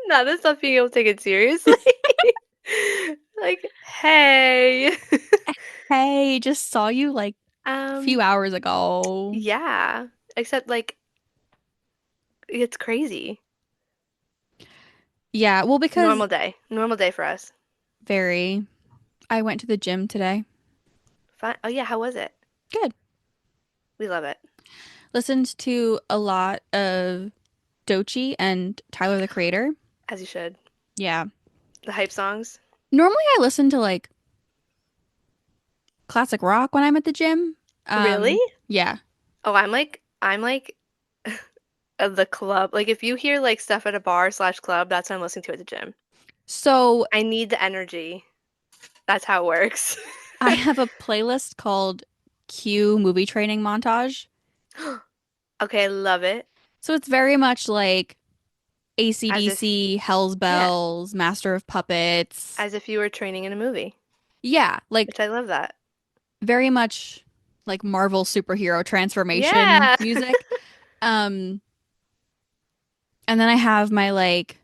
Not this not being able to take it seriously. Like, hey. Hey, just saw you like a Um, few hours ago. yeah. Except like it's crazy. Yeah, well, because Normal day. Normal day for us. very, I went to the gym today. Fine. Oh yeah, how was it? Good. We love it. Listened to a lot of Doechii and Tyler, the Creator. As you should. Yeah. The hype songs. Normally I listen to like classic rock when I'm at the gym. Really? Yeah. Oh, I'm like the club. Like if you hear like stuff at a bar slash club, that's what I'm listening to at the gym. So I need the energy. That's how it works. I have a playlist called Q Movie Training Montage. Okay, I love it. So it's very much like As if, AC/DC, Hell's yeah, Bells, Master of Puppets. as if you were training in a movie, Yeah, like which I love that. very much like Marvel superhero transformation Yeah. music. Um, and then I have my like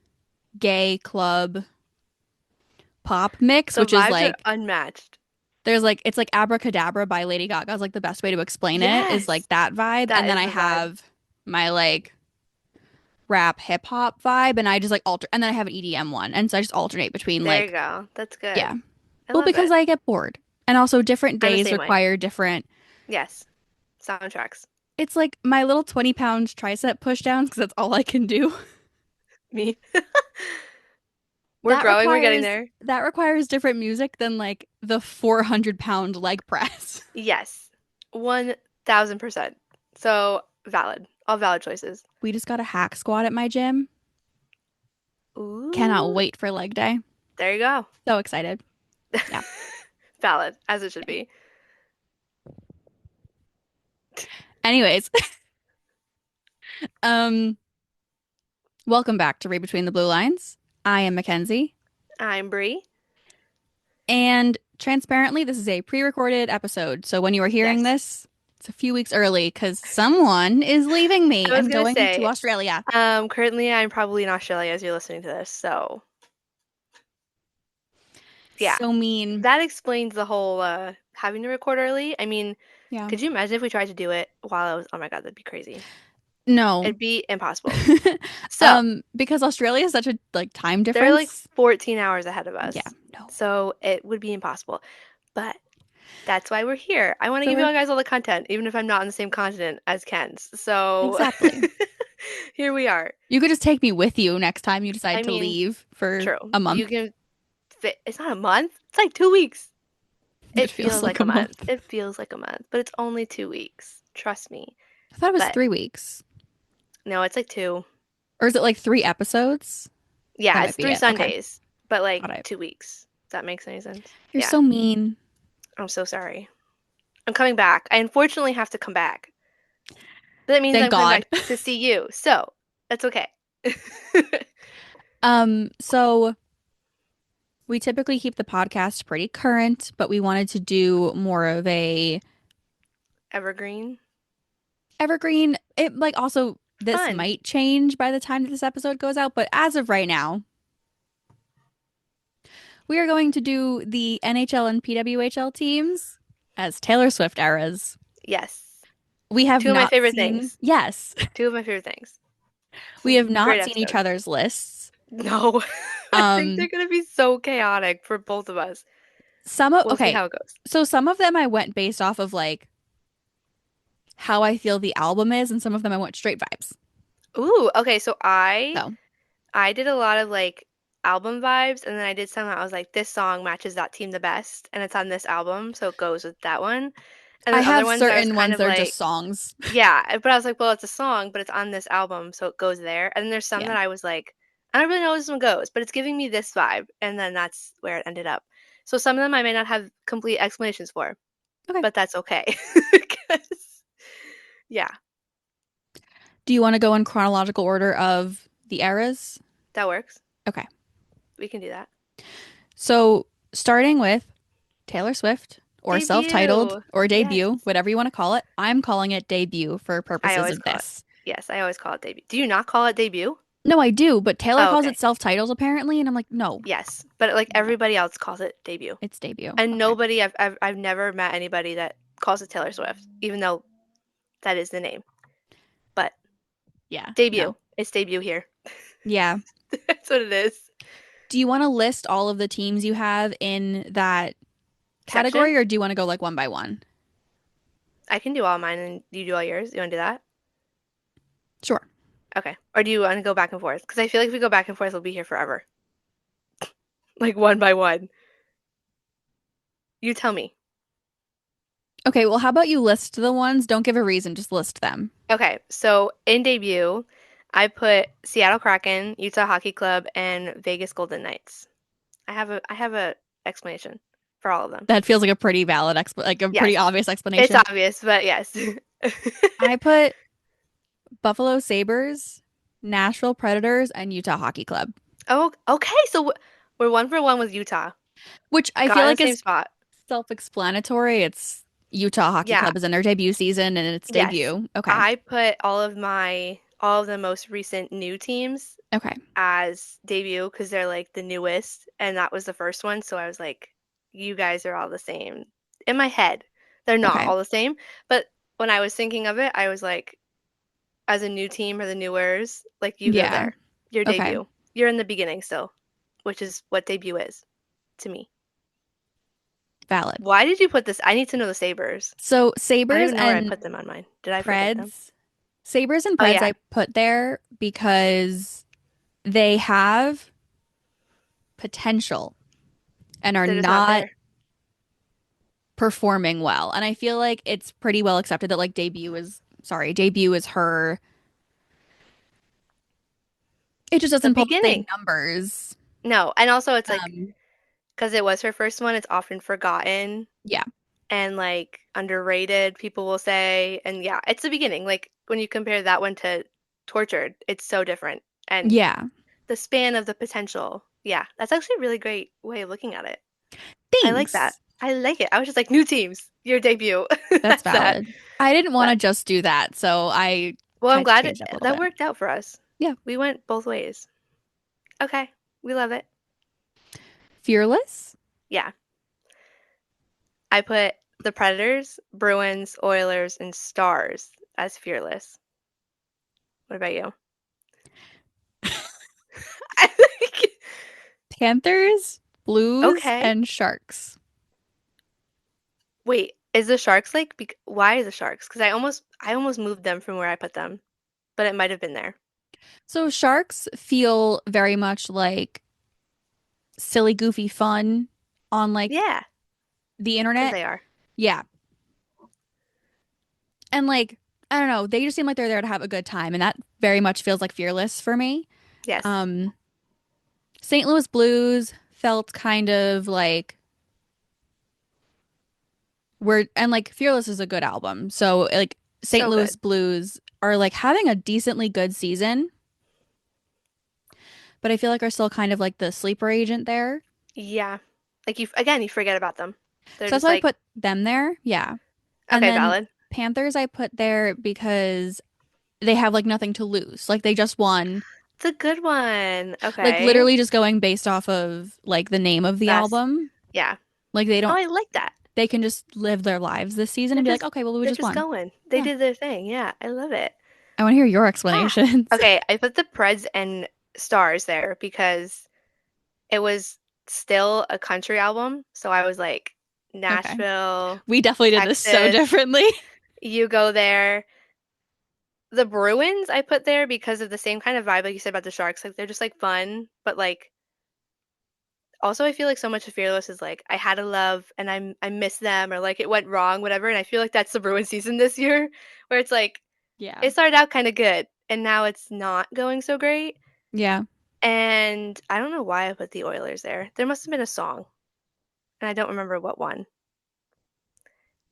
gay club pop mix, The which is vibes are like unmatched. there's like it's like Abracadabra by Lady Gaga is like the best way to explain it is like Yes, that vibe. that And then is I the vibe. have my like rap hip hop vibe and I just like alter and then I have an EDM one. And so I just alternate between There you like go. That's yeah. good. I Well, love because it. I get bored. And also different I'm the days same way. require different Yes. Soundtracks. it's like my little 20-pound tricep push downs because that's all I can do. Me. We're growing, we're getting there. That requires different music than like the 400-pound leg press. Yes. 1000%. So valid. All valid choices. We just got a hack squat at my gym. Cannot Ooh. wait for leg day. There you go. So excited. Yeah. Valid, as it should be. Anyways, um, welcome back to Read Between the Blue Lines. I am Mackenzie, I'm Bree. and transparently, this is a pre-recorded episode. So when you are hearing Yes. this, it's a few weeks early because someone is leaving me I was and gonna going to say, Australia. currently I'm probably in Australia as you're listening to this, so yeah. So mean. That explains the whole having to record early. I mean, Yeah. could you imagine if we tried to do it while I was, oh my God, that'd be crazy. No. It'd be impossible. So, Because Australia is such a like time they're like difference. 14 hours ahead of Yeah, us. no. So, it would be impossible. But that's why we're here. I want to So give you we're all guys all the content, even if I'm not on the same continent as Ken's. So, exactly. here we are. You could just take me with you next time you decide I to mean, leave for true. a You month. can fit, it's not a month, it's like 2 weeks. It It feels feels like like a a month. month. It feels like a month, but it's only 2 weeks. Trust me. I thought it was But 3 weeks. no, it's like two. Or is it like 3 episodes? That Yeah, might it's be three it. Okay. Sundays, but like Got it. 2 weeks. If that makes any sense. You're Yeah. so mean. I'm so sorry. I'm coming back. I unfortunately have to come back. But that means Thank I'm coming God. back to see you. So that's okay. So we typically keep the podcast pretty current, but we wanted to do more of a Evergreen. evergreen. It like also this Fun. might change by the time that this episode goes out, but as of right now, we are going to do the NHL and PWHL teams as Taylor Swift eras. Yes. We have Two of my not favorite seen, things. yes, Two of my favorite things. we have Great not seen each episode. other's lists. No. I think they're Um, gonna be so chaotic for both of us. We'll see okay, how it goes. so some of them I went based off of like how I feel the album is, and some of them I went straight vibes. Ooh, okay, so I So I did a lot of like album vibes, and then I did some that I was like, this song matches that team the best, and it's on this album, so it goes with that one. And I then other have ones I was certain kind ones of that are just like, songs. yeah, but I was like, well, it's a song, but it's on this album, so it goes there. And then there's some Yeah. that I was like, I don't really know where this one goes, but it's giving me this vibe, and then that's where it ended up. So some of them I may not have complete explanations for, Okay. but that's okay. 'Cause- yeah, Do you want to go in chronological order of the eras? that works. Okay. We can do that. So starting with Taylor Swift or self-titled Debut. or Yes. debut, whatever you want to call it. I'm calling it debut for I purposes always of call it. this. Yes, I always call it debut. Do you not call it debut? No, I do, but Taylor Oh, calls okay. it self-titles apparently, and I'm like, no, Yes, but like no, everybody else calls it debut. it's debut. And Okay. nobody I've never met anybody that calls it Taylor Swift, even though that is the name. But Yeah. debut. No. It's debut here. Yeah. That's what it is. Do you want to list all of the teams you have in that Section. category, or do you want to go like one by one? I can do all mine and you do all yours. You want to do that? Sure. Okay. Or do you want to go back and forth? Because I feel like if we go back and forth, we'll be here forever. Like one by one. You tell me. Okay, well, how about you list the ones? Don't give a reason, just list them. Okay. So in debut, I put Seattle Kraken, Utah Hockey Club, and Vegas Golden Knights. I have a explanation for all of them. That feels like a pretty valid like a pretty Yes. obvious It's explanation. obvious, but yes. I put Buffalo Sabres, Nashville Predators, and Utah Hockey Club, Oh, okay. So we're one for one with Utah. which I feel Got in the like same is spot. self-explanatory. It's Utah Hockey Yeah. Club is in their debut season and its Yes. debut. Okay. I put all of the most recent new teams Okay. as debut because they're like the newest, and that was the first one. So I was like, you guys are all the same. In my head, they're not Okay. all the same, but when I was thinking of it, I was like, as a new team or the newers, like you go Yeah. there. Your Okay. debut. You're in the beginning still, which is what debut is to me. Valid. Why did you put this? I need to know the Sabres. So I don't Sabres even know where I and put them on mine. Did I forget them? Preds, Sabres and Oh Preds yeah, I put there because they have potential and are they're just not not there. performing well. And I feel like it's pretty well accepted that like debut is her. It just The doesn't pull the same beginning. numbers. No, and also it's like Um, because it was her first one, it's often forgotten yeah. and like underrated, people will say. And yeah, it's the beginning. Like when you compare that one to Tortured, it's so different. And Yeah. the span of the potential. Yeah, that's actually a really great way of looking at it. I like that. Thanks. I like it. I was just like, new teams, your debut. That's That's that. valid. I didn't want But to just do that, so I well, I'm tried to glad change it up a little that bit. worked out for us. Yeah. We went both ways. Okay, we love it. Fearless. Yeah, I put the Predators, Bruins, Oilers, and Stars as fearless. What about you? I like Panthers, Blues, okay. and Sharks. Wait, is the Sharks like why the Sharks? Because I almost moved them from where I put them, but it might have been there. So Sharks feel very much like silly, goofy fun on like Yeah, the because internet. they are. Yeah. And like, I don't know, they just seem like they're there to have a good time, and that very much feels like Fearless for me. Yes, Um, St. Louis Blues felt kind of like we're and like Fearless is a good album. So like St. so Louis good. Blues are like having a decently good season, but I feel like are still kind of like the sleeper agent there. Yeah, like you forget about them. They're So that's just why I like put them there. Yeah. And okay, then valid. Panthers I put there because they have like nothing to lose. Like they just won. It's a good one. Like Okay, literally just going based off of like the name of the that's album. yeah. Like they Oh, don't I like that. they can just live their lives this season They're and be like, just okay, well we they're just just won. going. They Yeah. did their thing. Yeah, I love it. I want to hear your Ah, explanations. okay. I put the Preds and Stars there because it was still a country album. So I was like, Okay. Nashville, We definitely did this so Texas, differently. you go there. The Bruins I put there because of the same kind of vibe like you said about the Sharks. Like they're just like fun, but like also I feel like so much of Fearless is like I had a love and I miss them or like it went wrong, whatever. And I feel like that's the Bruin season this year, where it's like Yeah. it started out kind of good and now it's not going so great. Yeah. And I don't know why I put the Oilers there. There must have been a song, and I don't remember what one.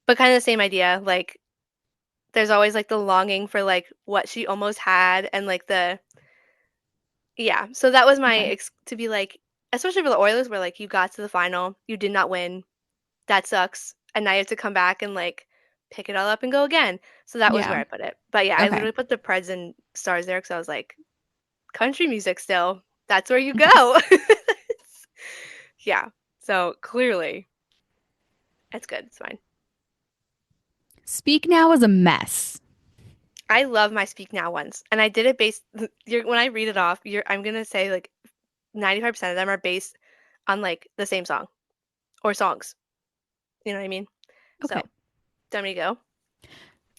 But kind of the same idea. Like there's always like the longing for like what she almost had and like the yeah. So that was my Okay. to be like especially for the Oilers where like you got to the final, you did not win. That sucks. And now you have to come back and like pick it all up and go again. So that was Yeah. where I put it. But yeah, I Okay. literally put the Preds and Stars there because I was like, country music still. That's where you go. Yeah. So clearly, it's good. It's fine. Speak Now is a mess. I love my Speak Now ones, and I did it based. When I read it off, I'm gonna say like 95% of them are based on like the same song or songs. You know what I mean? Okay. So, do you want me to go?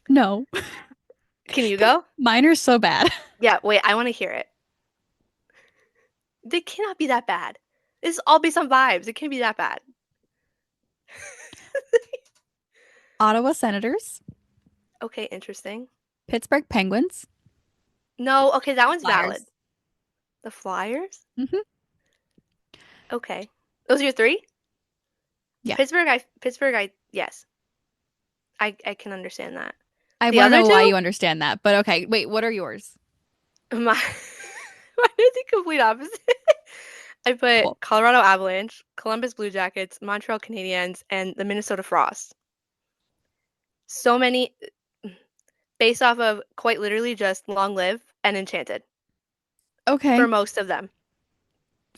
No. Can you go? Mine are so bad. Yeah. Wait, I want to hear it. They cannot be that bad. This is all based on vibes. It can't be that bad. Ottawa Senators, Okay, interesting. Pittsburgh Penguins, No, okay, that one's valid. Flyers. The Flyers? Hmm. Okay. Those are your three? Yeah. Pittsburgh, yes. I can understand that. I The want to other know why two? you understand that, but okay. Wait, what are yours? My mine is the complete opposite. I put Cool. Colorado Avalanche, Columbus Blue Jackets, Montreal Canadiens, and the Minnesota Frost. So many based off of quite literally just Long Live and Enchanted for Okay. most of them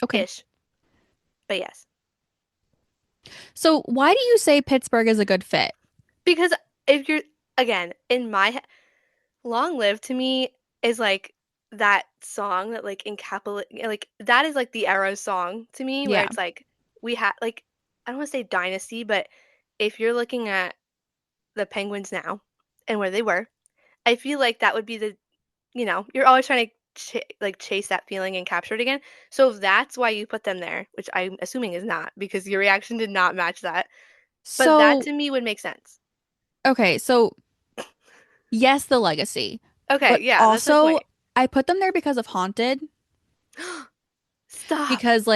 Okay. ish. But yes. So why do you say Pittsburgh is a good fit? Because if you're again, in my Long Live to me is like that song that like like that is like the era song to me where Yeah. it's like we had like I don't want to say dynasty, but if you're looking at the Penguins now and where they were, I feel like that would be you're always trying to like chase that feeling and capture it again. So if that's why you put them there, which I'm assuming is not because your reaction did not match that. But that So, to me would make sense. okay, so yes, the legacy, Okay, but yeah, that's my also point. I put them there because of Haunted, Stop. because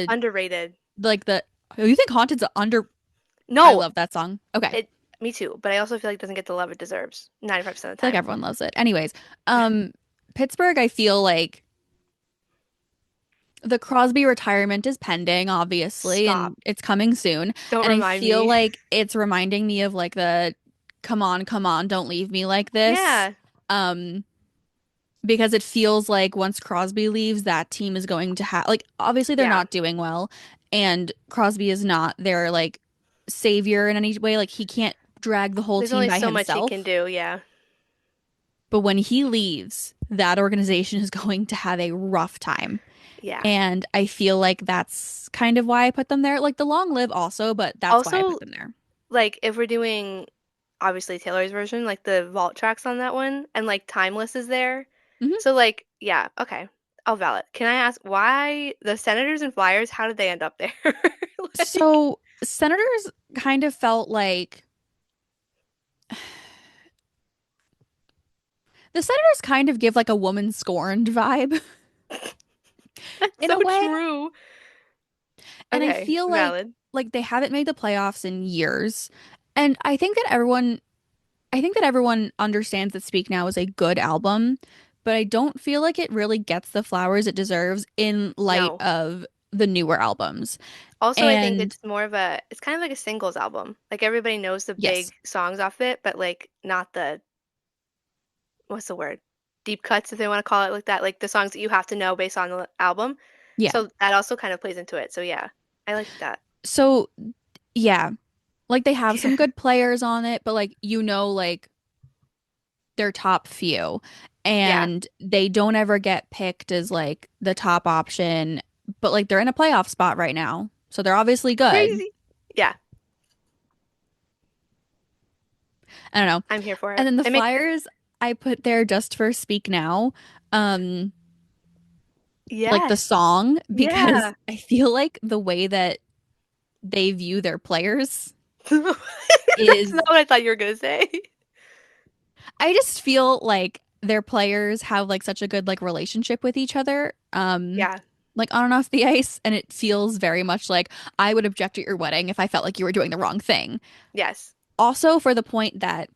Underrated. like the oh, you think Haunted's under I No, love that song. Okay. I it me too, but I also feel like it doesn't get the love it deserves 95% of the feel like time. everyone loves it. Anyways, um Pittsburgh, I feel like the Crosby retirement is pending, obviously, Stop. and it's coming soon. Don't And I remind feel me. like it's reminding me of like the come on, don't leave me like this. Yeah. Um, because it feels like once Crosby leaves, that team is going to have like obviously they're Yeah. not doing well, and Crosby is not their like savior in any way. Like he can't drag the whole There's team only by so much he can himself. do. Yeah. But when he leaves, that organization is going to have a rough time. Yeah. And I feel like that's kind of why I put them there. Like the long live also, but that's why I put Also, them there. like if we're doing obviously Taylor's version, like the vault tracks on that one and like Timeless is there. Hmm. So like, yeah, okay. I'll valid. Can I ask why the Senators and Flyers, how did they end up there? Like, So Senators kind of felt like the Senators kind of give like a woman scorned vibe that's in so a way. true. And I Okay, feel valid. like they haven't made the playoffs in years. And I think that everyone understands that Speak Now is a good album, but I don't feel like it really gets the flowers it deserves in light No. of the newer albums. Also, I think And it's more of it's kind of like a singles album. Like everybody knows the yes, big songs off it, but like not what's the word? Deep cuts, if they want to call it like that. Like the songs that you have to know based on the album. yeah. So that also kind of plays into it. So yeah, I like that. So yeah, like they have some good players on it, but like like their top few. Yeah. And they don't ever get picked as like the top option, but like they're in a playoff spot right now. So they're obviously good. Crazy. Yeah, I don't know. I'm here for And it. then the It makes Flyers I put there just for Speak Now. Um like the yes. song because Yeah. I feel like the way that they view their players That's not is what I thought you were gonna say. I just feel like their players have like such a good like relationship with each other. Yeah. Like on and off the ice, and it feels very much like I would object at your wedding if I felt like you were doing the wrong thing. Yes. Also, for the point that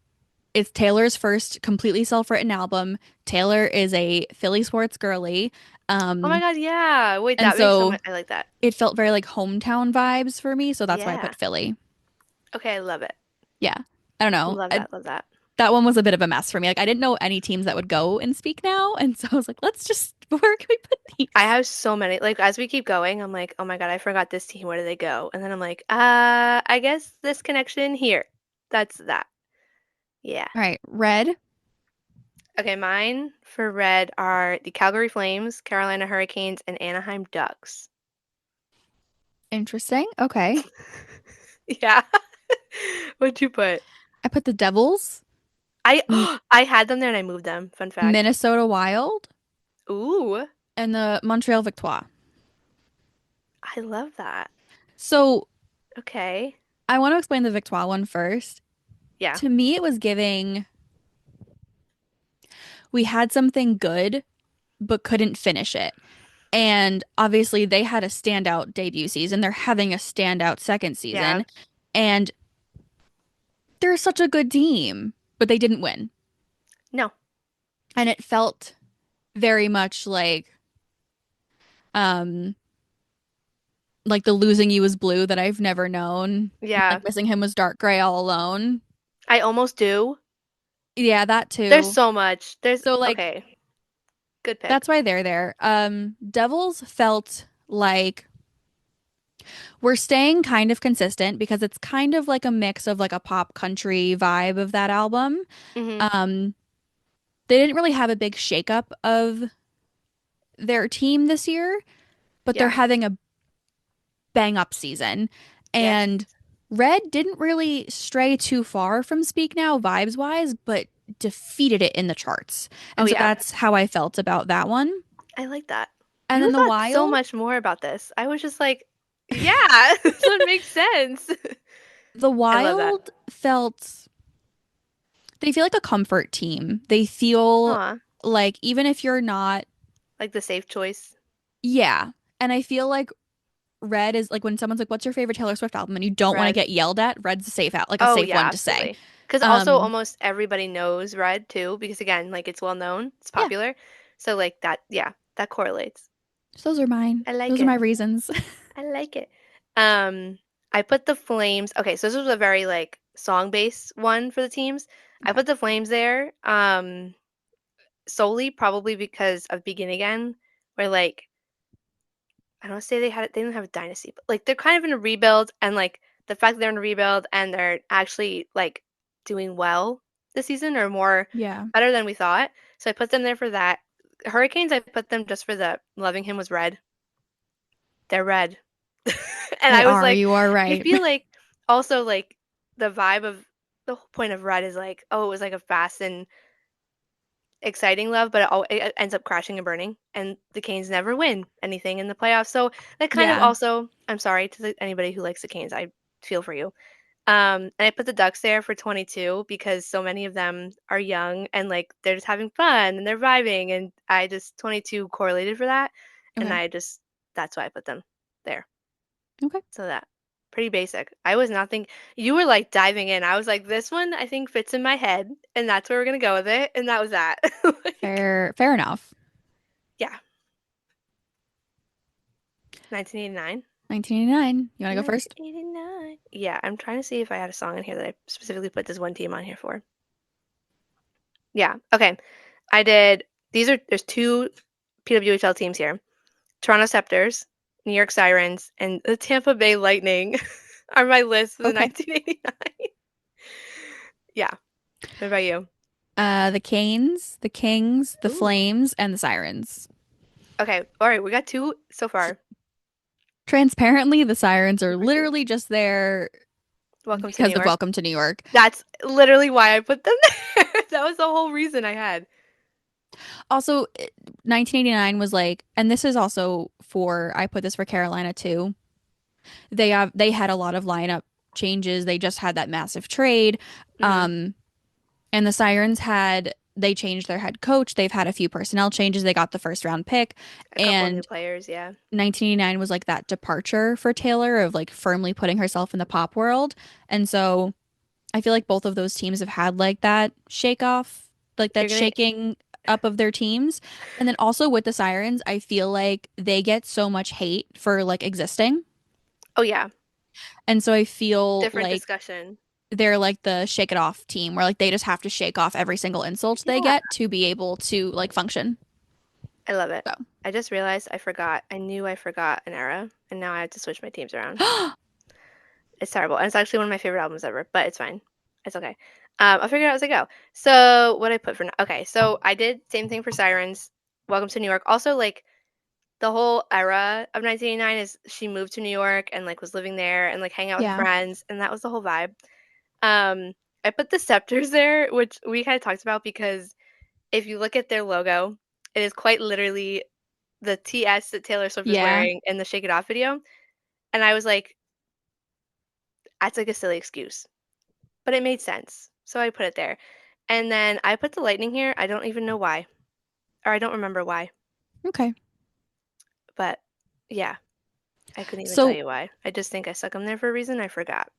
it's Taylor's first completely self-written album. Taylor is a Philly sports girly. Oh my Um, God, yeah. Wait, and that makes so so much I like that. it felt very like hometown vibes for me, so that's why I Yeah. put Philly. Okay, I love it. Yeah. I don't know. Love that. Love that. that one was a bit of a mess for me. Like I didn't know any teams that would go and speak now, and so I was like, let's just where can we put I these? have so many. Like as we keep going, I'm like, oh my God, I forgot this team. Where did they go? And then I'm like, I guess this connection here. That's that. Yeah. All right, red. Okay, mine for red are the Calgary Flames, Carolina Hurricanes, and Anaheim Ducks. Interesting. Okay. Yeah. What'd you put? I put the Devils, I M I had them there and I moved them. Fun fact. Minnesota Wild, Ooh, and the Montreal Victoire. I love that. So Okay. I want to explain the Victoire one first. Yeah. To me, it was giving we had something good, but couldn't finish it. And obviously, they had a standout debut season. They're having a standout second Yeah. season. And they're such a good team, but they didn't win. No. And it felt very much um like the losing you was blue that I've never known. Yeah. Like missing him was dark gray all alone. I almost do. Yeah, that There's too. so much. There's So like okay. Good pick. that's why they're there. Devils felt like we're staying kind of consistent because it's kind of like a mix of like a pop country vibe of that album. Hmm. Um, they didn't really have a big shakeup of their team this year, but they're Yeah. having a bang up season. Yes. And Red didn't really stray too far from Speak Now vibes wise, but defeated it in the charts. Oh And so yeah. that's how I felt about that one. I like that. And You then the thought so Wild, much more about this. I was just like, yeah, this would make sense. the I love that. Wild felt they feel like a comfort team. They feel Aw, like even if you're not, like the safe choice. yeah. And I feel like Red is like when someone's like, "What's your favorite Taylor Swift album?" and you don't want to Red. get yelled at, Red's a safe out, like a Oh safe yeah, one to say. absolutely. Because also Um, almost everybody knows Red too, because again, like it's well known, it's yeah. popular. So like that, yeah, that correlates. So those are mine. I like Those are my it. reasons. I like it. Um, I put the Flames. Okay, so this was a very like song-based one for the teams. I Okay. put the Flames there, solely probably because of Begin Again, where like I don't say they didn't have a dynasty, but like they're kind of in a rebuild, and like the fact that they're in a rebuild and they're actually like doing well this season or more Yeah, better than we thought. So I put them there for that. Hurricanes, I put them just for the loving him was red. They're red. And they I was are. like, You are I right. feel like also like the vibe of the whole point of red is like, oh, it was like a fast and exciting love, but it ends up crashing and burning, and the Canes never win anything in the playoffs. So that kind of Yeah. also, I'm sorry to anybody who likes the Canes, I feel for you. And I put the Ducks there for 22 because so many of them are young and like they're just having fun and they're vibing, and I just 22 correlated for that, and Okay. I just that's why I put them there. Okay. So that pretty basic. I was not think you were like diving in. I was like, this one I think fits in my head, and that's where we're gonna go with it, and that was that. Like, Fair enough. yeah. 1989. 1989. You want to go first? 1989. Yeah, I'm trying to see if I had a song in here that I specifically put this one team on here for. Yeah. Okay. I did. There's two PWHL teams here. Toronto Scepters, New York Sirens, and the Tampa Bay Lightning are my list for the Okay. 1989. Yeah. What about you? The Canes, the Kings, the Ooh. Flames, and the Sirens. Okay. All right. We got two so far. Transparently, the Sirens are literally just there Welcome to New because of York. Welcome to New York. That's literally why I put them there. That was the whole reason I had. Also, 1989 was like, and this is also for, I put this for Carolina too. They had a lot of lineup changes. They just had that massive trade. Hmm. Um, and the Sirens they changed their head coach. They've had a few personnel changes. They got the first round pick. A couple of new And players. Yeah. 1989 was like that departure for Taylor of like firmly putting herself in the pop world. And so I feel like both of those teams have had like that shake off, like You're that gonna. shaking up of their teams. And then also with the Sirens, I feel like they get so much hate for like existing. Oh yeah. And so I feel Different like discussion. they're like the shake it off team where like they just have to shake off every single insult they Yeah. get to be able to like function. I love it. So, I just realized I forgot. I knew I forgot an era, and now I have to switch my teams around. It's terrible. And it's actually one of my favorite albums ever, but it's fine. It's okay. I'll figure it out as I go. So what I put for now. Okay, so I did same thing for Sirens. Welcome to New York. Also, like the whole era of 1989 is she moved to New York and like was living there and like hanging out with her yeah. friends, and that was the whole vibe. Um, I put the Scepters there, which we kind of talked about because if you look at their logo, it is quite literally the TS that Taylor Swift is Yeah. wearing in the Shake It Off video. And I was like, that's like a silly excuse, but it made sense. So I put it there. And then I put the lightning here. I don't even know why, or I don't remember why, Okay. but yeah, I couldn't even tell So you why. I just think I stuck them there for a reason. I forgot.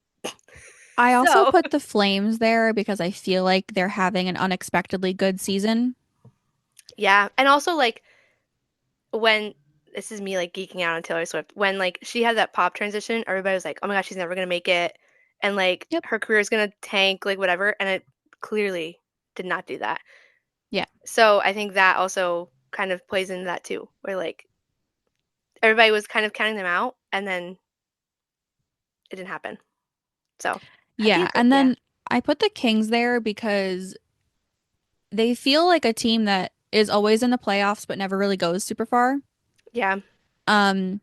I also So put the Flames there because I feel like they're having an unexpectedly good season. yeah, and also like when this is me like geeking out on Taylor Swift, when like she had that pop transition, everybody was like, "Oh my gosh, she's never gonna make it," and like Yep. her career is gonna tank, like whatever, and it clearly did not do that. Yeah. So I think that also kind of plays into that too, where like everybody was kind of counting them out, and then it didn't happen. So I Yeah. think, And yeah, then I put the Kings there because they feel like a team that is always in the playoffs but never really goes super far. yeah, Um,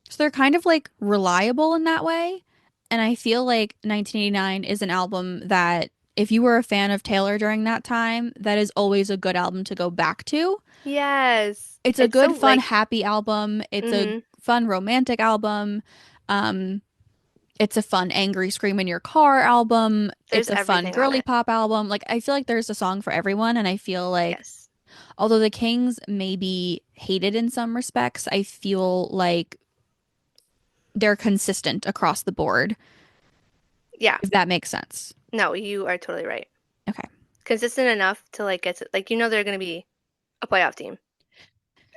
so they're kind of like reliable in that way. And I feel like 1989 is an album that if you were a fan of Taylor during that time, that is always a good album to go back to. yes, It's a it's so good, fun, like, happy album. It's a mm-hmm. fun, romantic album. Um, it's a fun, angry, scream in your car album. There's It's a fun, everything on girly it. pop album. Like, I feel like there's a song for everyone. And I feel like, Yes, although the Kings may be hated in some respects, I feel like they're consistent across the board, yeah, if that makes sense. no, you are totally right. Okay. Consistent enough to like get to like they're gonna be a playoff team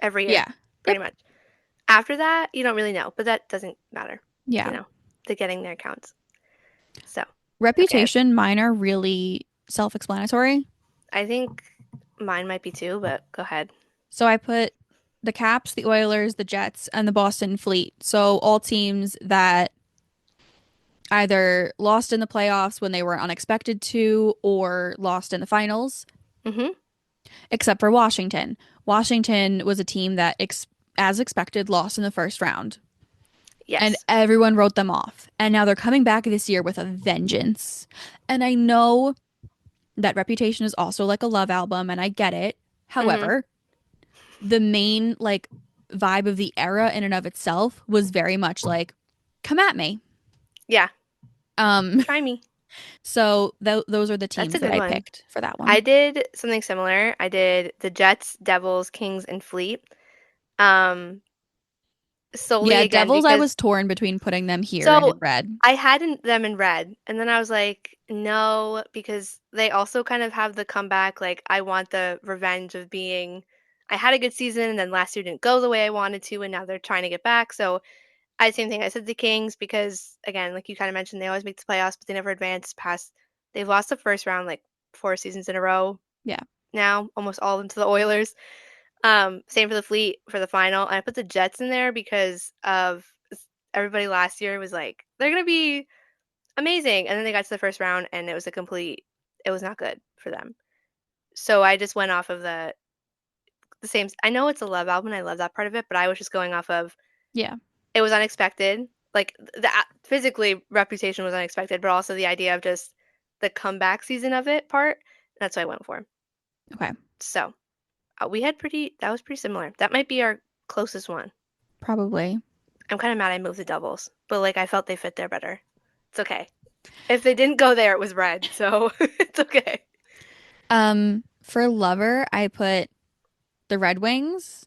every year, Yeah. pretty Yep. much. After that, you don't really know, but that doesn't matter. You Yeah. know, the getting there counts. So, okay, Reputation, mine are really self-explanatory. I think mine might be too, but go ahead. So I put the Caps, the Oilers, the Jets, and the Boston Fleet. So all teams that either lost in the playoffs when they were unexpected to or lost in the finals, Mm-hmm. except for Washington. Washington was a team that, as expected, lost in the first round, and Yes. everyone wrote them off. And now they're coming back this year with a vengeance. And I know that Reputation is also like a love album, and I get it. Mm-hmm. However, the main like vibe of the era in and of itself was very much like, come at me. Yeah. Um, Try me. so those are the That's a teams that good I one. picked for that I one. did something similar. I did the Jets, Devils, Kings, and Fleet. Um, solely Yeah, again Devils, I because was torn between putting them here and in so red. I had them in red, and then I was like, no, because they also kind of have the comeback. Like, I want the revenge of being. I had a good season, and then last year didn't go the way I wanted to, and now they're trying to get back. So same thing. I said the Kings because again, like you kind of mentioned, they always make the playoffs, but they never advance past. They've lost the first round like 4 seasons in a row Yeah. now, almost all of them to the Oilers. Same for the Fleet for the final. And I put the Jets in there because of everybody last year was like, they're gonna be amazing. And then they got to the first round and it was not good for them. So I just went off of the same. I know it's a love album. I love that part of it, but I was just going off of Yeah. it was unexpected. Like physically, Reputation was unexpected, but also the idea of just the comeback season of it part. That's what I went for. Okay. So we had that was pretty similar. That might be our closest one. Probably. I'm kind of mad I moved the doubles, but like I felt they fit there better. It's okay. If they didn't go there, it was red, so it's okay. For Lover, I put the Red Wings,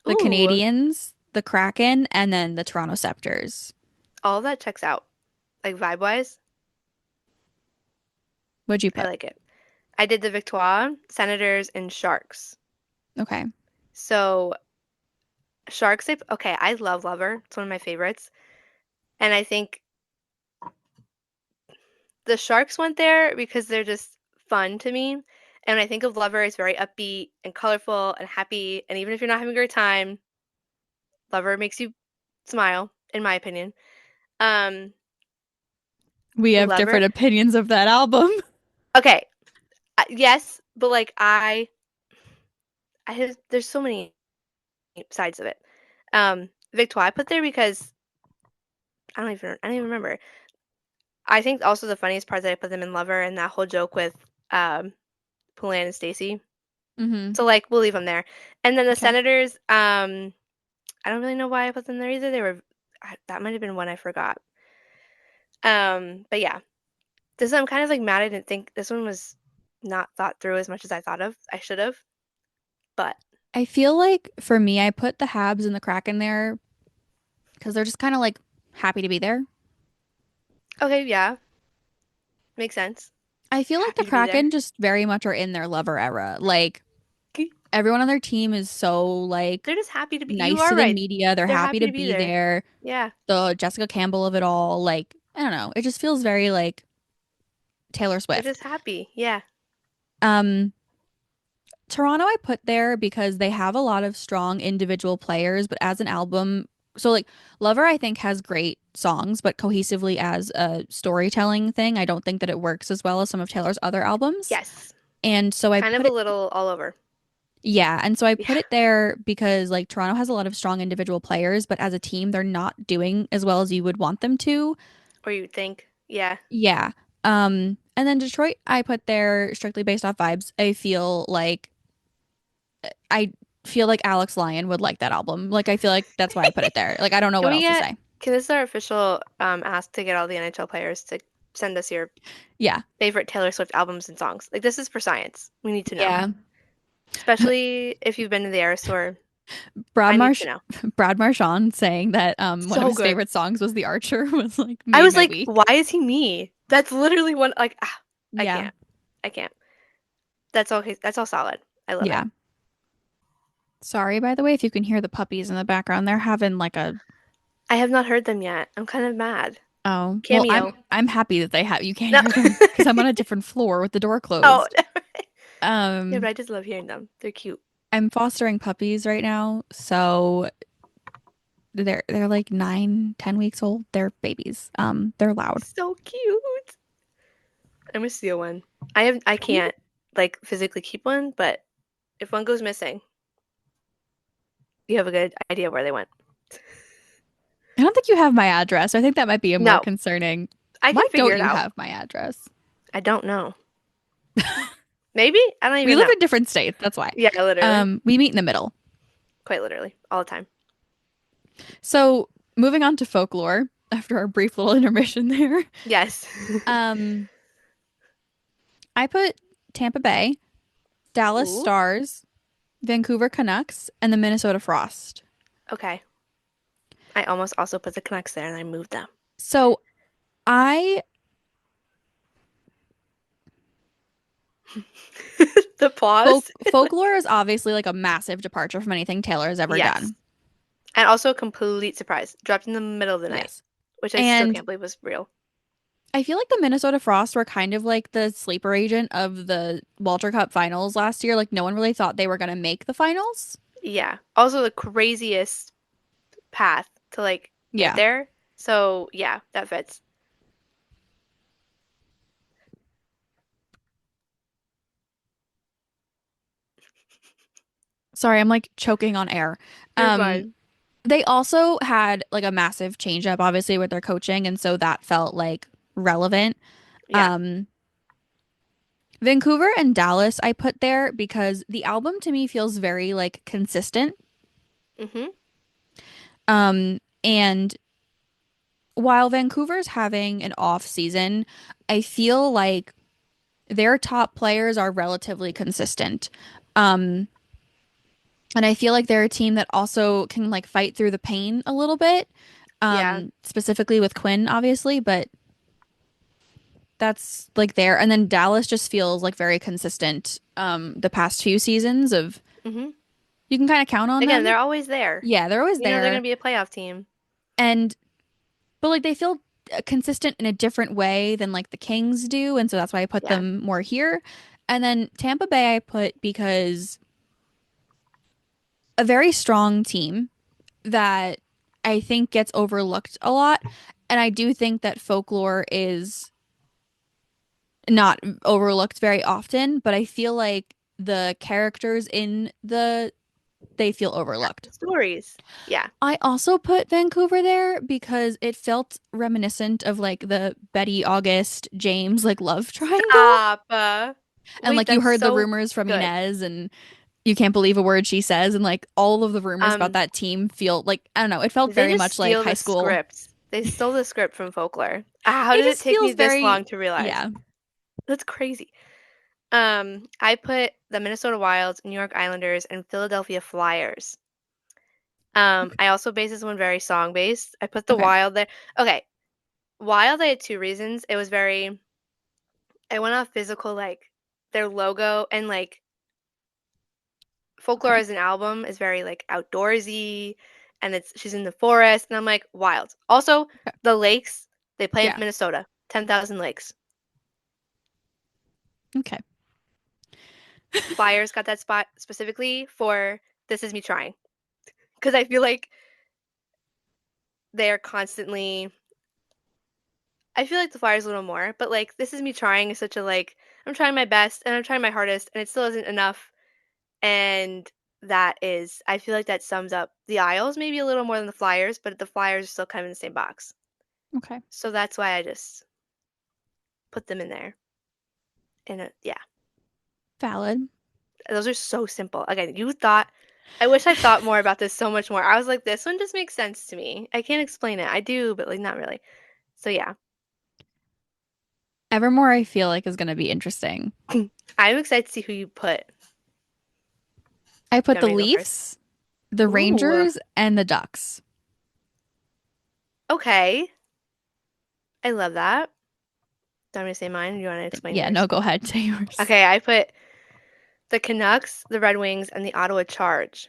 the Ooh, Canadians, the Kraken, and then the Toronto Scepters. all of that checks out. Like vibe wise, What'd you I put? like it. I did the Victoire, Senators, and Sharks. Okay. So Sharks, okay, I love Lover. It's one of my favorites. And I think the Sharks went there because they're just fun to me. And when I think of Lover, it's very upbeat and colorful and happy. And even if you're not having a great time, Lover makes you smile, in my opinion. Um, We have Lover. different opinions of that album. Okay, yes, but like I have, there's so many sides of it. Victoire I put there because I don't even remember. I think also the funniest part that I put them in Lover and that whole joke with um Pauline and Stacy. Hmm. So like we'll leave them there. And then the Okay. Senators, I don't really know why I put them there either. That might have been one I forgot. But yeah, this I'm kind of like mad I didn't think this one was not thought through as much as I should have. But I feel like for me, I put the Habs and the Kraken there because they're just kind of like happy to be there. okay, yeah, makes sense. I feel like the Happy to be there. Kraken just very much are in their lover era. Like everyone on their team is so like They're just happy to be. You nice are to the right. media. They're They're happy happy to to be be there. there. Yeah. The Jessica Campbell of it all, like I don't know. It just feels very like Taylor They're Swift. just happy. Yeah. Um, Toronto I put there because they have a lot of strong individual players, but as an album, so like Lover I think has great songs, but cohesively as a storytelling thing, I don't think that it works as well as some of Taylor's other albums. Yes. And so I Kind of put a it, little all over. yeah, and so I Yeah. put it there because like Toronto has a lot of strong individual players, but as a team, they're not doing as well as you would want them to. Or you would think. Yeah. Yeah. And then Detroit I put there strictly based off vibes. I feel like Alex Lyon would like that album. Like I feel like that's why I put it there. Like I don't know Can what we else to get, say. can this is our official ask to get all the NHL players to send us your Yeah. favorite Taylor Swift albums and songs? Like, this is for science. We need to know. Yeah. Especially if you've been to the Era store. Brad I need to Marsh know. Brad Marchand saying that one of So his good. favorite songs was The Archer was like I made was my like, why week. is he me? That's literally one, like, I Yeah. can't. I can't. That's okay. That's all solid. I love it. Yeah. Sorry, by the way, if you can hear the puppies in the background. They're having like a I have not heard them yet. I'm kind of mad. oh, well, Cameo. I'm happy that they have you can't No. hear them because I'm on a different floor with the door Oh. closed. Yeah, but Um, I just love hearing them. They're cute. I'm fostering puppies right now, so they're like 9, 10 weeks old. They're babies. They're loud. So cute. I'm gonna steal one. I can't like physically keep one, but if one goes missing, you have a good idea where they went. I don't think you have my address. I think that might be a more No, concerning. I Why can figure don't it you out. have my address? I don't know. Maybe? I don't We even live know. in different states. That's why. Yeah, literally. We meet in the middle. Quite literally. All the time. So moving on to folklore after our brief little intermission there. Yes. Um, I put Tampa Bay, Dallas Ooh. Stars, Vancouver Canucks, and the Minnesota Frost. Okay. I almost also put the Canucks there and I moved them. So I The pause. folklore is obviously like a massive departure from anything Taylor has ever Yes. done. And also a complete surprise. Dropped in the middle of the night, Yes. which I still And can't believe was real. I feel like the Minnesota Frost were kind of like the sleeper agent of the Walter Cup finals last year. Like no one really thought they were going to make the finals. Yeah. Also the craziest path to like get Yeah. there. So yeah, that fits. Sorry, I'm like choking on air. You're Um, fine. they also had like a massive change up, obviously, with their coaching, and so that felt like relevant. Yeah. Um, Vancouver and Dallas I put there because the album to me feels very like consistent. Mm-hmm. And while Vancouver's having an off season, I feel like their top players are relatively consistent. Um, and I feel like they're a team that also can like fight through the pain a little bit. Yeah. Specifically with Quinn, obviously, but that's like there. And then Dallas just feels like very consistent the past few seasons of Mm-hmm. you can kind of count on Again, them. they're always there. Yeah, they're always You know they're there. gonna be a playoff team. And but like they feel consistent in a different way than like the Kings do, and so that's why I put Yeah. them more here. And then Tampa Bay I put because a very strong team that I think gets overlooked a lot. And I do think that folklore is not overlooked very often, but I feel like the characters in they feel overlooked. Stories. Yeah. I also put Vancouver there because it felt reminiscent of like the Betty August James like love triangle. Stop. And Wait, like you that's heard the so rumors from good. Inez and you can't believe a word she says and like all of the rumors about Um, that team feel like I don't know, it felt did they very just much like steal high the school. script? They stole the script from Folklore. How It did it just take me feels this very long to realize? yeah. That's crazy. I put the Minnesota Wild, New York Islanders, and Philadelphia Flyers. I also based this one very song based. I put the Okay. Wild there. Okay, Wild, I had two reasons. It was very, I went off physical, like their logo, and like Folklore Okay. as an album is very like outdoorsy, and she's in the forest, and I'm like Wild. Also, Okay. the lakes, they play in Yeah. Minnesota, 10,000 lakes. Okay. Flyers got that spot specifically for This Is Me Trying, because I feel like they're constantly I feel like the Flyers a little more, but like This Is Me Trying is such a like I'm trying my best and I'm trying my hardest and it still isn't enough. And that is I feel like that sums up the Isles maybe a little more than the Flyers, but the Flyers are still kind of in the same box. Okay. So that's why I just put them in there. And yeah, Valid. those are so simple. Again, you thought I wish I thought more about this so much more. I was like, this one just makes sense to me. I can't explain it. I do, but like not really. So yeah, Evermore I feel like is going to be interesting. I'm excited to see who you put. I Do you put want the me to go first? Leafs, the Ooh, Rangers, and the Ducks. okay. I love that. Do you want me to say mine or do you want to explain Yeah, no, yours? go ahead. Say yours. Okay, I put the Canucks, the Red Wings, and the Ottawa Charge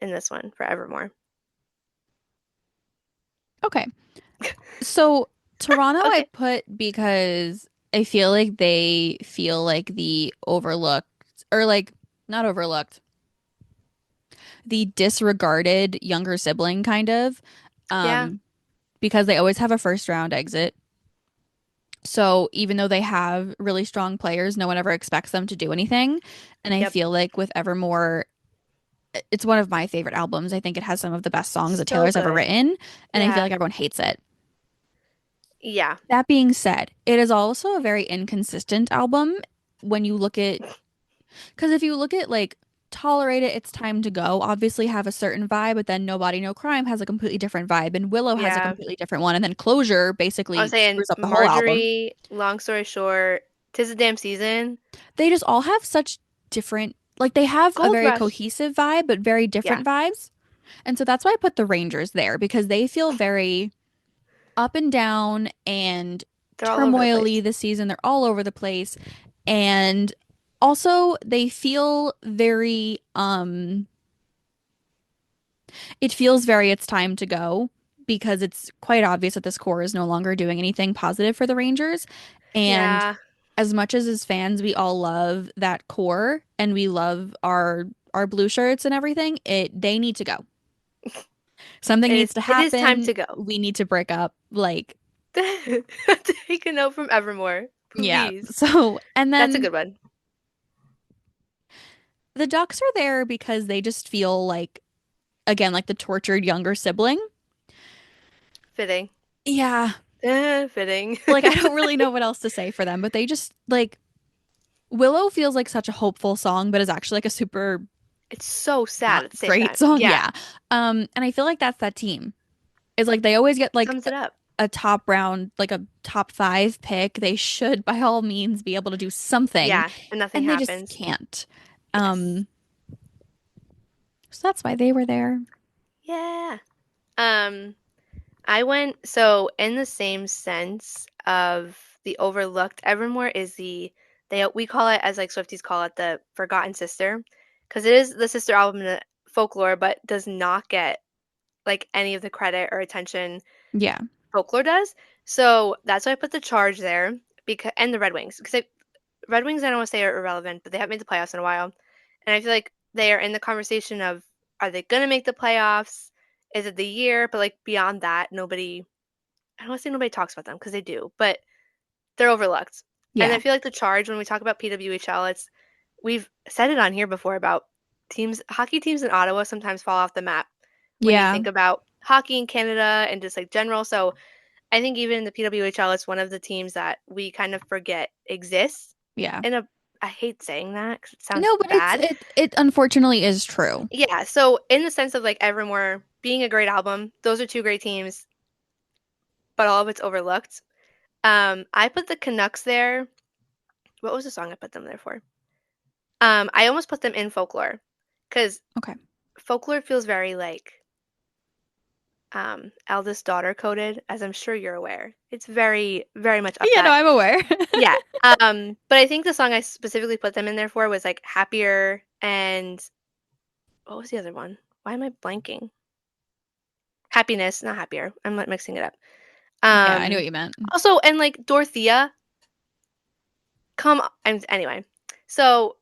in this one for Evermore. Okay. So Toronto I Okay. put because I feel like they feel like the overlooked or like not overlooked, the disregarded younger sibling kind of. Yeah. Um, because they always have a first round exit. So even though they have really strong players, no one ever expects them to do anything. And I Yep. feel like with Evermore, it's one of my favorite albums. I think it has some of the best songs that So Taylor's ever good. written, and I feel Yeah. like everyone hates it. Yeah. That being said, it is also a very inconsistent album when you look at, because if you look at like Tolerate It, It's Time to Go, obviously have a certain vibe, but then Nobody No Crime has a completely different vibe, and Willow has a Yeah. completely different one, and then Closure I was basically saying screws up the whole album. Marjorie, long story short, 'Tis a Damn Season, They just all have such different, like they have a Gold very Rush. cohesive vibe, but very Yeah. different vibes. And so that's why I put the Rangers there because they feel very up and down and They're all over the turmoily place. this season. They're all over the place. And also they feel very it feels very it's time to go because it's quite obvious that this core is no longer doing anything positive for the Rangers. And Yeah. as much as fans we all love that core and we love our blue shirts and everything, it they need to go. Something needs to It is time happen. to go. We need to break up. Like, Take a note from Evermore, yeah. please. So, and That's a then good one. the Ducks are there because they just feel like, again, like the tortured younger sibling. Fitting. Yeah. Fitting. Like, I don't really know what else to say for them, but they just like Willow feels like such a hopeful song, but is actually like a super It's so sad not at the same great time. song. Yeah. Yeah. And I feel like that's that team. Is like they always get like Sums it up. a top round, like a top five pick. They should by all means be able to do something, Yeah. And nothing and they just happens. can't. Yes. Um, so that's why they were there. Yeah. Um, I went so in the same sense of the overlooked Evermore is we call it as like Swifties call it the forgotten sister because it is the sister album in the folklore but does not get like any of the credit or attention Yeah. folklore does. So that's why I put the Charge there because and the Red Wings because Red Wings I don't want to say are irrelevant, but they haven't made the playoffs in a while, and I feel like they are in the conversation of are they gonna make the playoffs? Is it the year? But like beyond that, nobody. I don't want to say nobody talks about them because they do, but they're overlooked. And I Yeah. feel like the Charge when we talk about PWHL, it's we've said it on here before about hockey teams in Ottawa sometimes fall off the map when you Yeah. think about hockey in Canada and just like general. So I think even in the PWHL, it's one of the teams that we kind of forget exists. Yeah. In a, I hate saying that because it sounds No, but bad. it unfortunately is true. Yeah, so in the sense of like Evermore being a great album, those are two great teams, but all of it's overlooked. I put the Canucks there. What was the song I put them there for? I almost put them in folklore because Okay. folklore feels very like eldest daughter coded, as I'm sure you're aware. It's very, very much up Yeah, no, that. I'm aware. Yeah. But I think the song I specifically put them in there for was like Happier and what was the other one? Why am I blanking? Happiness, not Happier. I'm like mixing it up. Yeah, I knew what Um you meant. Also and like Dorothea, come on. Anyway. So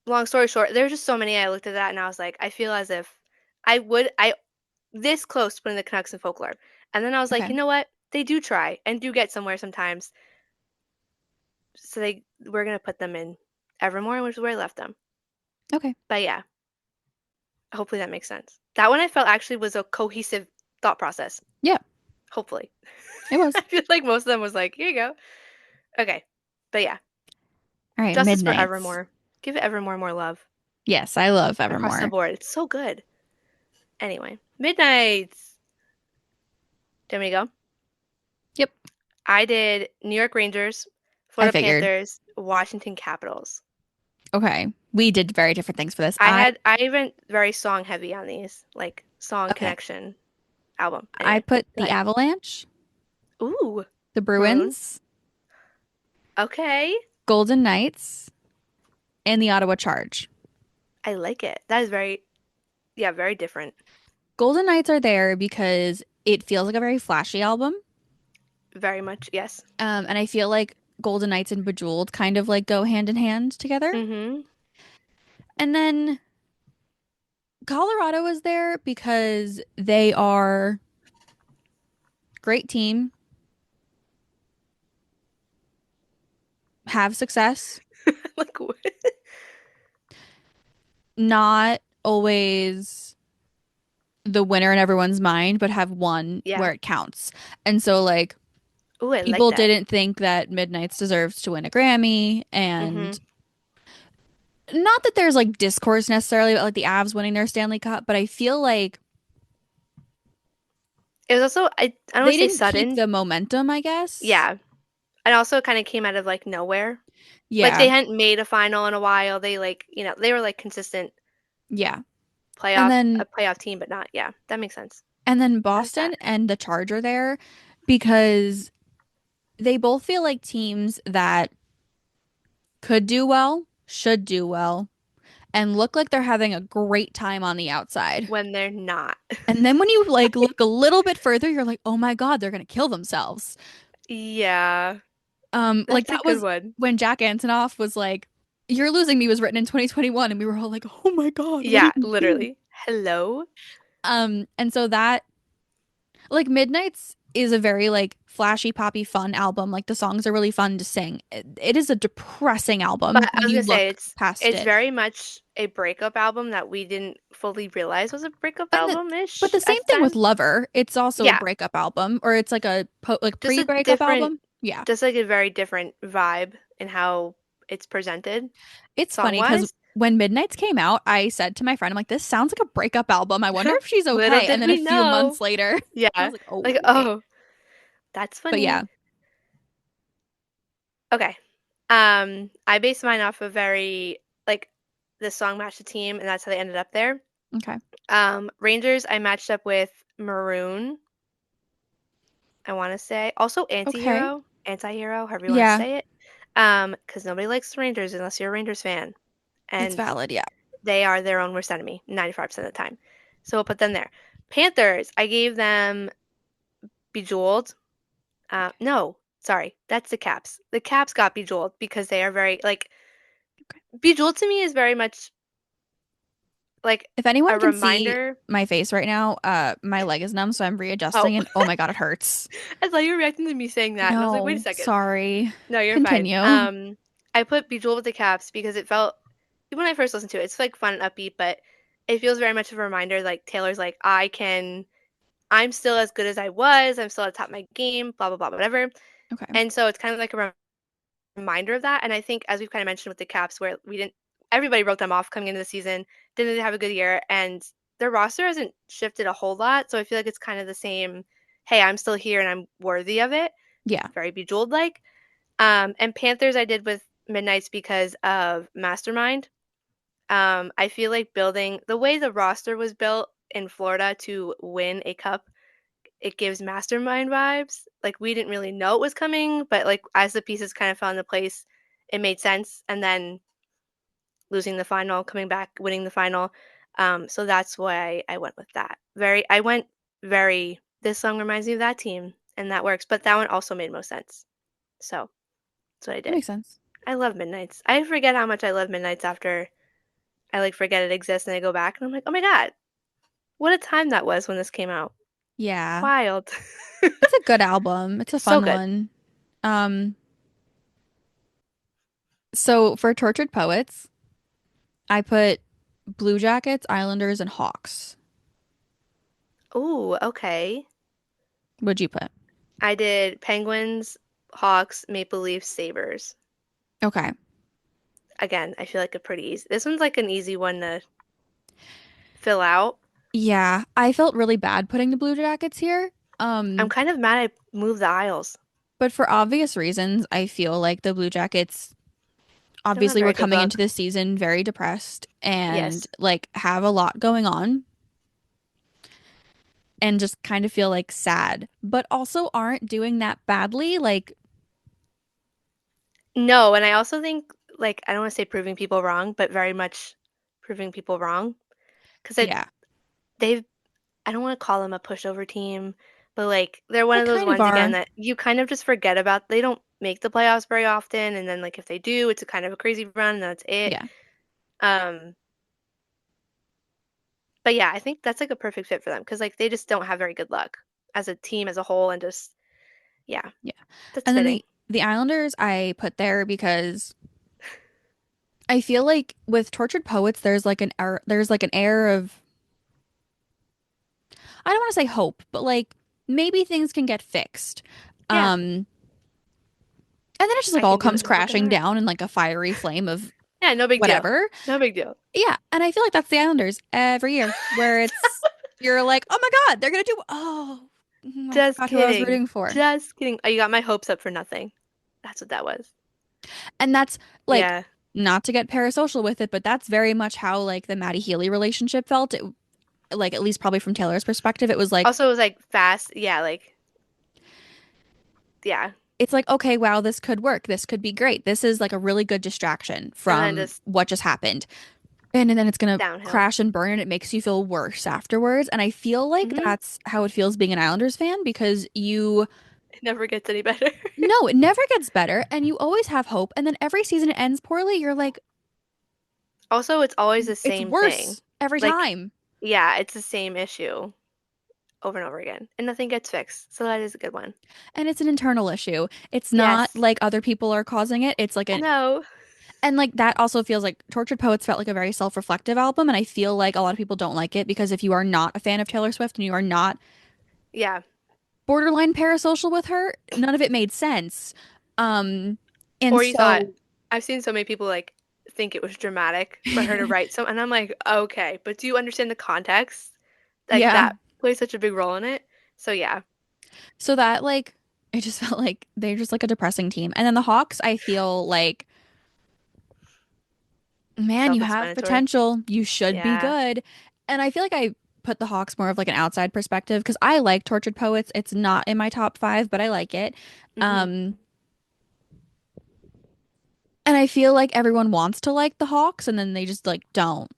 long story short, there's just so many I looked at that and I was like, I feel as if I this close to putting the Canucks in folklore. And then I was like, Okay. you know what? They do try and do get somewhere sometimes. So we're gonna put them in Evermore, which is where I left them. Okay. But yeah, hopefully that makes sense. That one I felt actually was a cohesive thought process. Yeah, Hopefully. it I was. feel like most of them was like, here you go. Okay. But yeah, All right, justice for Midnights. Evermore. Give it Evermore more love Yes, I love across the Evermore. board. It's so good. Anyway, Midnights. There we go. Yep. I did New York Rangers, I Florida figured. Panthers, Washington Capitals. Okay. We did very different things for this. I went very song heavy on these, like song Okay. connection album. I Anyway, put go the ahead. Avalanche, Ooh, the Maroon. Bruins, Okay. Golden Knights, and the Ottawa Charge. I like it. That is very, yeah, very different. Golden Knights are there because it feels like a very flashy album. Very much, yes. And I feel like Golden Knights and Bejeweled kind of like go hand in hand together. Mm-hmm. And then Colorado is there because they are great team, have success, Like, what? not always the winner in everyone's mind, but have won Yeah. where it counts. And so like Ooh, I like people that. didn't think that Midnight's deserves to win a Grammy, Mm-hmm. and not that there's like discourse necessarily about like the Avs winning their Stanley Cup, but I feel like It was also, I don't want they to say didn't keep sudden. the momentum, I guess. Yeah. And also kind of came out of like nowhere. Like they Yeah. hadn't made a final in a while. They like, they were like consistent Yeah. And a then playoff team, but not, yeah, that makes sense. I like Boston that. and the Charge are there because they both feel like teams that could do well, should do well, and look like they're having a great time on the outside. When they're not. And then when you like look a little bit further, you're like, "Oh my God, they're gonna kill themselves." Yeah, Like that's a that good was one. when Jack Antonoff was like, "You're Losing Me" was written in 2021, and we were all like, "Oh my God, what Yeah, did you do?" literally. Hello? And so that like Midnight's is a very like flashy, poppy, fun album. Like the songs are really fun to sing. It is a depressing But album I when was you gonna say look past it's it. very much a breakup album that we didn't fully realize was a breakup And the, but album-ish the at same the thing with time. Lover. It's also a Yeah, breakup album, or it's like a like just a pre-breakup different, album. Yeah. just like a very different vibe in how it's presented It's funny because song-wise. when Midnight's came out, I said to my friend, I'm like, this sounds like a breakup album. I wonder if she's Little okay. And did then a we few know. months later, I Yeah, was like, oh, like wait. oh, that's But funny. yeah, Okay. I based mine off of very like the song matched the team, and that's how they ended up there. okay. Rangers, I matched up with Maroon, I want to say. Also Okay. Anti-hero, however you want to Yeah, say it. Because nobody likes the Rangers unless you're a Rangers fan. it's And valid. Yeah. they are their own worst enemy 95% of the time. So we'll put them there. Panthers, I gave them Bejeweled. No, sorry, that's the Caps. The Caps got Bejeweled because they are very like Okay. Bejeweled to me is very much like If a anyone can see reminder. my face right now, my leg is numb, so I'm Oh, readjusting and oh my God, it hurts. I thought you were reacting to me saying that, and I was like, wait a No, second. sorry. No, you're fine. Continue. I put Bejeweled with the Caps because it felt when I first listened to it, it's like fun and upbeat, but it feels very much of a reminder. Like Taylor's like, I'm still as good as I was. I'm still at the top of my game. Blah blah blah, whatever. Okay. And so it's kind of like a reminder of that. And I think, as we've kind of mentioned with the Caps, where we didn't, everybody wrote them off coming into the season, didn't really have a good year, and their roster hasn't shifted a whole lot. So I feel like it's kind of the same. Hey, I'm still here and I'm worthy of it. Yeah. Very Bejeweled like. And Panthers I did with Midnights because of Mastermind. I feel like building the way the roster was built in Florida to win a cup, it gives Mastermind vibes. Like we didn't really know it was coming, but like as the pieces kind of fell into place, it made sense. And then losing the final, coming back, winning the final. So that's why I went with that. I went very, this song reminds me of that team, and that works. But that one also made most sense. So that's what I That did. makes sense. I love Midnights. I forget how much I love Midnights after I like forget it exists and I go back and I'm like, oh my God, what a time that was when this came out. Yeah. Wild. It's a good album. It's a So fun good. one. Um, so for Tortured Poets, I put Blue Jackets, Islanders, and Hawks. Ooh, okay. What'd you put? I did Penguins, Hawks, Maple Leafs, Sabres. Okay. Again, I feel like a pretty easy. This one's like an easy one to fill out. Yeah, I felt really bad putting the Blue Jackets here. I'm Um, kind of mad I moved the aisles. but for obvious reasons, I feel like the Blue Jackets Don't have obviously were very good coming into luck. this season very depressed and Yes. like have a lot going on and just kind of feel like sad, but also aren't doing that badly. Like, No, and I also think like I don't want to say proving people wrong, but very much proving people wrong because yeah, they've I don't want to call them a pushover team, but like they're one they of those kind of ones again are. that you kind of just forget about. They don't make the playoffs very often, and then like if they do, it's a kind of a crazy run, and that's it. Yeah, Um, but yeah, I think that's like a perfect fit for them because like they just don't have very good luck as a team as a whole, and just yeah, yeah. that's And then fitting. the Islanders I put there because I feel like with Tortured Poets, there's like an air of I don't want to say hope, but like maybe things can get fixed. Yeah, Um, and then it just like I all can do comes this and work it crashing out. down in like a fiery flame of Yeah, no big deal. whatever. No big deal. Yeah, and I feel like that's the Islanders every year, where it's you're like, oh my God, they're gonna do. Oh, I Just forgot who I was kidding. rooting for, Just kidding. Oh, you got my hopes up for nothing. That's what that was. and that's like Yeah. not to get parasocial with it, but that's very much how like the Maddie Healy relationship felt. Like at least probably from Taylor's perspective, it was like Also, it was like fast. Yeah, like yeah, it's like okay, wow, this could work. This could be great. This is like a really good distraction and then from just what just happened. And then it's gonna downhill. crash and burn and it makes you feel worse afterwards. And I feel like Hmm. that's how it feels being an Islanders fan because you It never gets any better. no, it never gets better and you always have hope. And then every season it ends poorly. You're like, Also, it's always the it's same thing. worse every Like, time. yeah, it's the same issue over and over again, and nothing gets fixed. So that is a good one. And it's an internal issue. It's not Yes. like other people are causing it. It's like an No. and like that also feels like Tortured Poets felt like a very self-reflective album. And I feel like a lot of people don't like it because if you are not a fan of Taylor Swift and you are not Yeah. borderline parasocial with her, none of it made sense. Um, and Or you thought so I've seen so many people like think it was dramatic for her to write some, and I'm like, okay, but do you understand the context? Like yeah. that plays such a big role in it. So yeah, So that like it just felt like they're just like a depressing team. And then the Hawks, I feel like, man, you have self-explanatory. potential. You should be Yeah. good. And I feel like I put the Hawks more of like an outside perspective because I like Tortured Poets. It's not in my top five, but I like it. Hmm. Um, and I feel like everyone wants to like the Hawks and then they just like don't.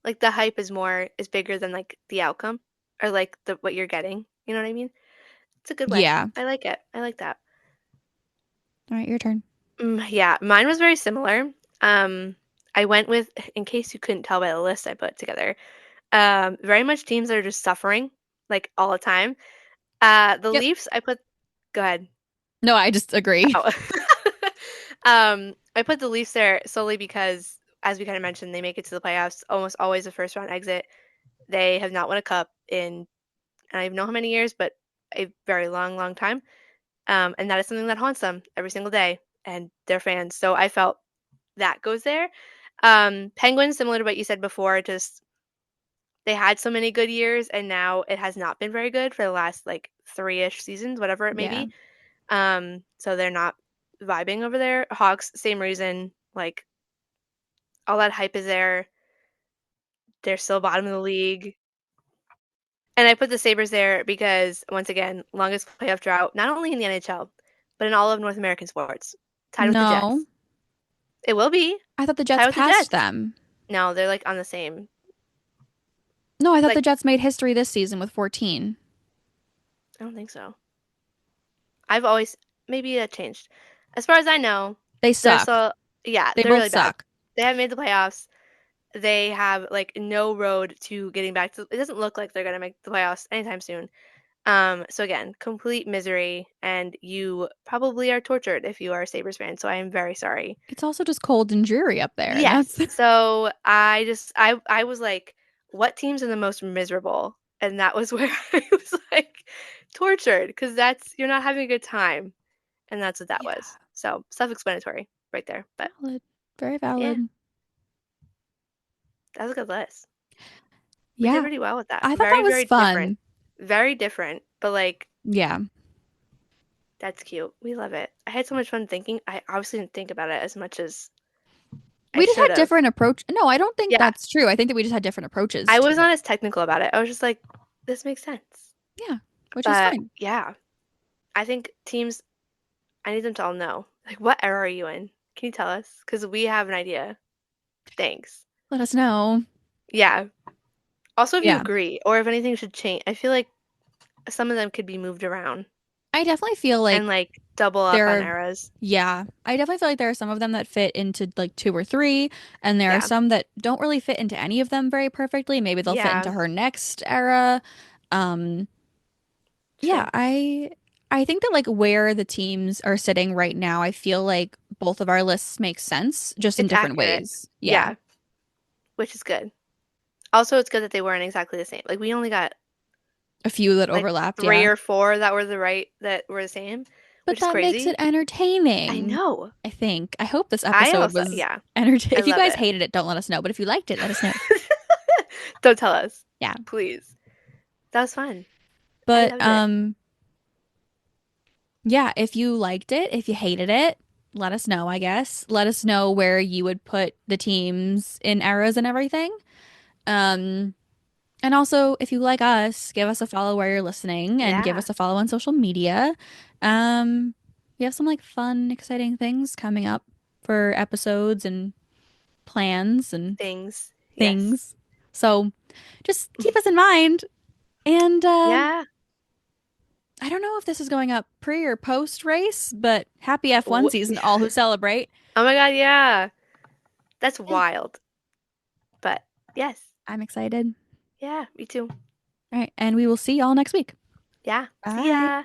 Like the hype is bigger than like the outcome. or like the what you're getting. You know what I mean? It's a good way. Yeah. I like it. I like that. All right, your turn. Yeah, mine was very similar. Um, I went with, in case you couldn't tell by the list I put together, very much teams that are just suffering like all the time. The Yep. Leafs, I put, go ahead. No, I just agree. Oh. I put the Leafs there solely because, as we kind of mentioned, they make it to the playoffs, almost always a first round exit. They have not won a cup in, I don't even know how many years, but a very long, long time. And that is something that haunts them every single day and their fans. So I felt that goes there. Penguins, similar to what you said before, just they had so many good years and now it has not been very good for the last like three-ish seasons, whatever it may Yeah. be. So they're not vibing over there. Hawks, same reason. Like all that hype is there. They're still bottom of the league. And I put the Sabres there because once again, longest playoff drought, not only in the NHL, but in all of North American sports. Tied with the No, Jets. It will be. I thought the Tied Jets with the passed Jets. them. No, they're like on the same. No, I thought the Like, Jets made history this season with 14. I don't think so. I've always, maybe that changed. As far as I know, They they're suck. still, yeah, They they're both really bad. suck. They haven't made the playoffs. They have like no road to getting back to, it doesn't look like they're going to make the playoffs anytime soon. So again, complete misery, and you probably are tortured if you are a Sabres fan, so I am very sorry. It's also just cold and dreary up there, and that's Yes. So I was like, what teams are the most miserable? And that was where I was like tortured because that's you're not having a good time. And that's what that yeah, was. So self-explanatory right there. But valid. Very yeah, valid. that was a good list. We did Yeah, pretty well with that. I thought that Very, was very different. fun. Very different, but like Yeah. that's cute. We love it. I had so much fun thinking. I obviously didn't think about it as much as I We just had should have. different approach. No, I don't think Yeah, that's true. I think that we just had different approaches I to was it. not as technical about it. I was just like, this makes sense. Yeah, which is But fine. yeah, I think teams, I need them to all know. Like, what era are you in? Can you tell us? Because we have an idea. Thanks. Let us know. Yeah. Also, if you Yeah. agree, or if anything should change, I feel like some of them could be moved around I definitely feel and like like double up there on are, eras. yeah, I definitely feel like there are some of them that fit into like two or three, and there are Yeah. some that don't really fit into any of them very perfectly. Maybe they'll fit into Yeah. her next era. Um, yeah, True. I think that like where the teams are sitting right now, I feel like both of our lists make sense, just in It's different accurate. ways. Yeah. Yeah. Which is good. Also, it's good that they weren't exactly the same. Like, we only got A few that like overlapped, three yeah. or four that were that were the same, But which is that makes it crazy. I entertaining, know. I think. I hope this I episode also, was yeah, entertaining. I If you love guys it. hated it, don't let us know. But if you liked it, let us know. Don't tell us, Yeah. please. That was fun. I But loved it. yeah, if you liked it, if you hated it, let us know, I guess. Let us know where you would put the teams in eras and everything. Um, and also, if you like us, give us a follow where you're listening and give Yeah. us a follow on social media. Um, we have some like fun, exciting things coming up for episodes and plans and Things. Yes. things. So just keep us in mind. And Yeah. I don't know if this is going up pre or post race, but happy F1 Wh- season to all who celebrate. Oh my God, yeah. That's Yeah, wild. But yes. I'm excited. Yeah, me too. All right, and we will see y'all next week. Yeah. See Bye. ya.